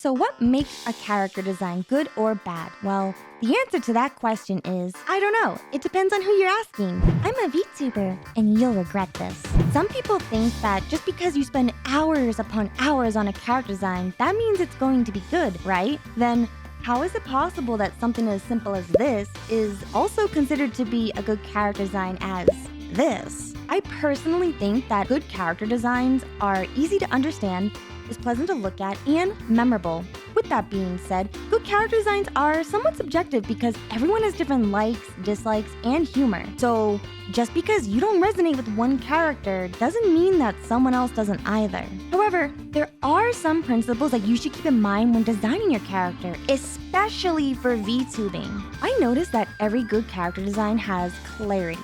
So what makes a character design good or bad? Well, the answer to that question is, I don't know. It depends on who you're asking. I'm a VTuber, and you'll regret this. Some people think that just because you spend hours upon hours on a character design, that means it's going to be good, right? Then how is it possible that something as simple as this is also considered to be a good character design as this? I personally think that good character designs are easy to understand, is pleasant to look at, and memorable. With that being said, good character designs are somewhat subjective because everyone has different likes, dislikes, and humor. So just because you don't resonate with one character doesn't mean that someone else doesn't either. However, there are some principles that you should keep in mind when designing your character, especially for VTubing. I noticed that every good character design has clarity,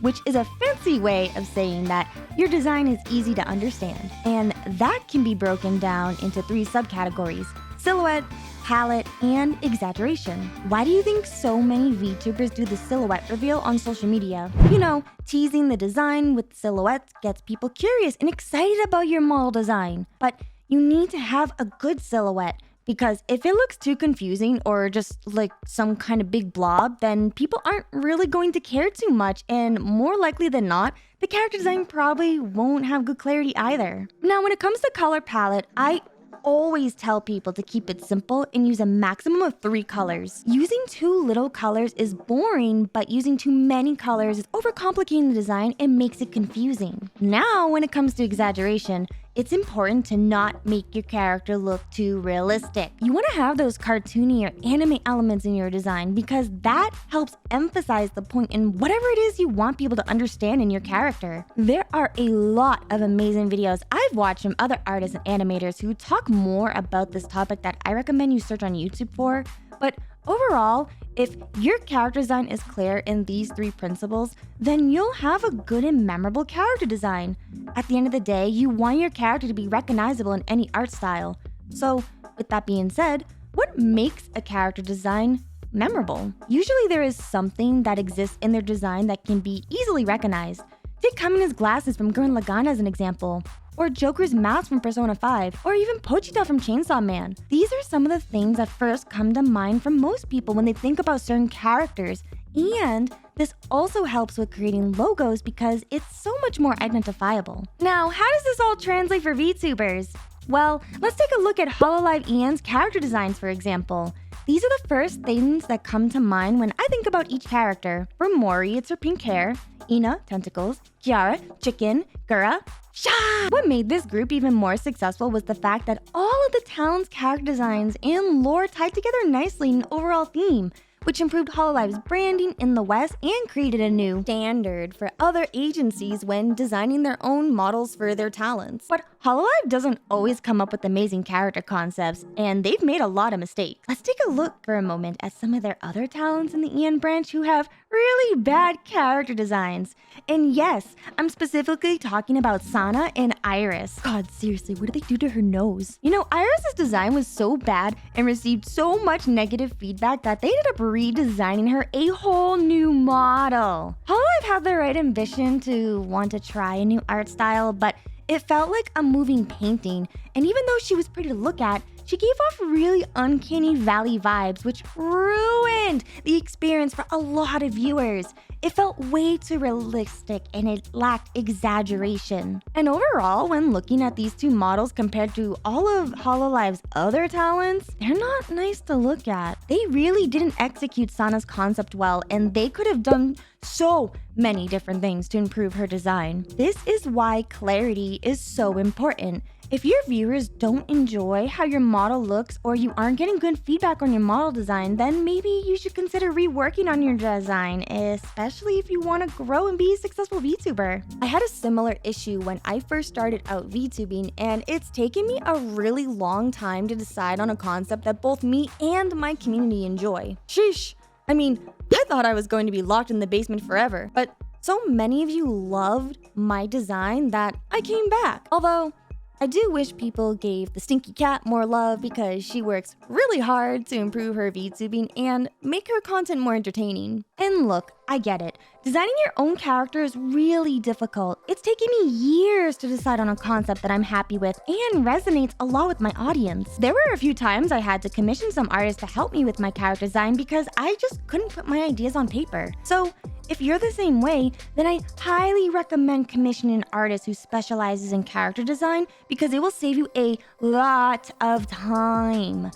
which is a fancy way of saying that your design is easy to understand. And that can be broken down into 3 subcategories: silhouette, palette, and exaggeration. Why do you think so many VTubers do the silhouette reveal on social media? You know, teasing the design with silhouettes gets people curious and excited about your model design. But you need to have a good silhouette, because if it looks too confusing or just like some kind of big blob, then people aren't really going to care too much, and more likely than not, the character design probably won't have good clarity either. Now, when it comes to color palette, I always tell people to keep it simple and use a maximum of 3 colors. Using too little colors is boring, but using too many colors is overcomplicating the design and makes it confusing. Now, when it comes to exaggeration, it's important to not make your character look too realistic. You want to have those cartoony or anime elements in your design because that helps emphasize the point in whatever it is you want people to understand in your character. There are a lot of amazing videos I've watched from other artists and animators who talk more about this topic that I recommend you search on YouTube for. But overall, if your character design is clear in these 3 principles, then you'll have a good and memorable character design. At the end of the day, you want your character to be recognizable in any art style. So, with that being said, what makes a character design memorable? Usually there is something that exists in their design that can be easily recognized. Take Kamina's glasses from Gurren Lagann as an example, or Joker's mask from Persona 5, or even Pochita from Chainsaw Man. These are some of the things that first come to mind from most people when they think about certain characters, and this also helps with creating logos because it's so much more identifiable. Now, how does this all translate for VTubers? Well, let's take a look at Hololive Ian's character designs, for example. These are the first things that come to mind when I think about each character. For Mori, it's her pink hair, Ina, tentacles, Kiara, chicken, Gura, Sha! What made this group even more successful was the fact that all of the talents, character designs, and lore tied together nicely in an overall theme, which improved Hololive's branding in the West and created a new standard for other agencies when designing their own models for their talents. But Hololive doesn't always come up with amazing character concepts, and they've made a lot of mistakes. Let's take a look for a moment at some of their other talents in the Ian branch who have really bad character designs. And yes, I'm specifically talking about Sana and Iris. God, seriously, what did they do to her nose? You know, Iris's design was so bad and received so much negative feedback that they ended up redesigning her a whole new model. Hololive had the right ambition to want to try a new art style, but it felt like a moving painting, and even though she was pretty to look at, she gave off really uncanny valley vibes, which ruined the experience for a lot of viewers. It felt way too realistic and it lacked exaggeration. And overall, when looking at these 2 models compared to all of Hololive's other talents, they're not nice to look at. They really didn't execute Sana's concept well, and they could have done so many different things to improve her design. This is why clarity is so important. If your viewers don't enjoy how your model looks or you aren't getting good feedback on your model design, then maybe you should consider reworking on your design, especially if you want to grow and be a successful VTuber. I had a similar issue when I first started out VTubing, and it's taken me a really long time to decide on a concept that both me and my community enjoy. Sheesh! I mean, I thought I was going to be locked in the basement forever, but so many of you loved my design that I came back. Although, I do wish people gave the stinky cat more love because she works really hard to improve her VTubing and make her content more entertaining. And look, I get it. Designing your own character is really difficult. It's taken me years to decide on a concept that I'm happy with and resonates a lot with my audience. There were a few times I had to commission some artists to help me with my character design because I just couldn't put my ideas on paper. So if you're the same way, then I highly recommend commissioning an artist who specializes in character design because it will save you a lot of time,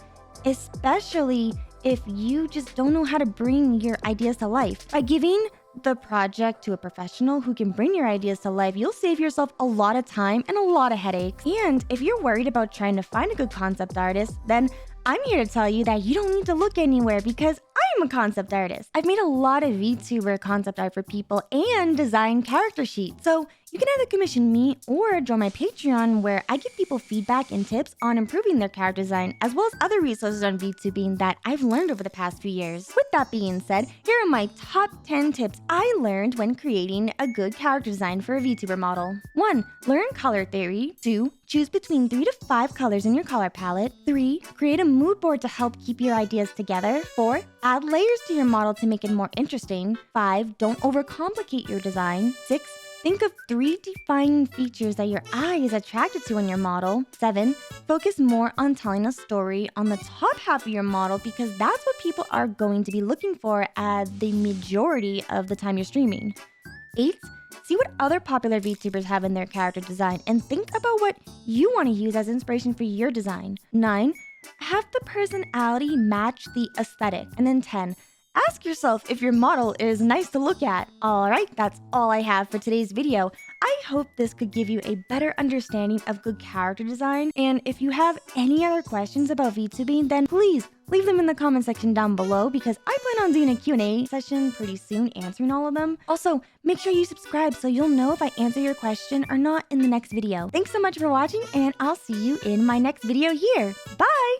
especially if you just don't know how to bring your ideas to life. By giving the project to a professional who can bring your ideas to life, you'll save yourself a lot of time and a lot of headaches. And if you're worried about trying to find a good concept artist, then I'm here to tell you that you don't need to look anywhere because I am a concept artist. I've made a lot of VTuber concept art for people and designed character sheets. So you can either commission me or join my Patreon where I give people feedback and tips on improving their character design, as well as other resources on VTubing that I've learned over the past few years. With that being said, here are my top 10 tips I learned when creating a good character design for a VTuber model. 1. Learn color theory. 2. Choose between 3 to 5 colors in your color palette. 3. Create a mood board to help keep your ideas together. 4. Add layers to your model to make it more interesting. 5. Don't overcomplicate your design. 6. Think of 3 defining features that your eye is attracted to in your model. 7. Focus more on telling a story on the top half of your model because that's what people are going to be looking for at the majority of the time you're streaming. 8. See what other popular VTubers have in their character design and think about what you want to use as inspiration for your design. 9. Have the personality match the aesthetic. And then 10. Ask yourself if your model is nice to look at. Alright, that's all I have for today's video. I hope this could give you a better understanding of good character design. And if you have any other questions about VTubing, then please leave them in the comment section down below because I plan on doing a Q&A session pretty soon answering all of them. Also, make sure you subscribe so you'll know if I answer your question or not in the next video. Thanks so much for watching and I'll see you in my next video here. Bye!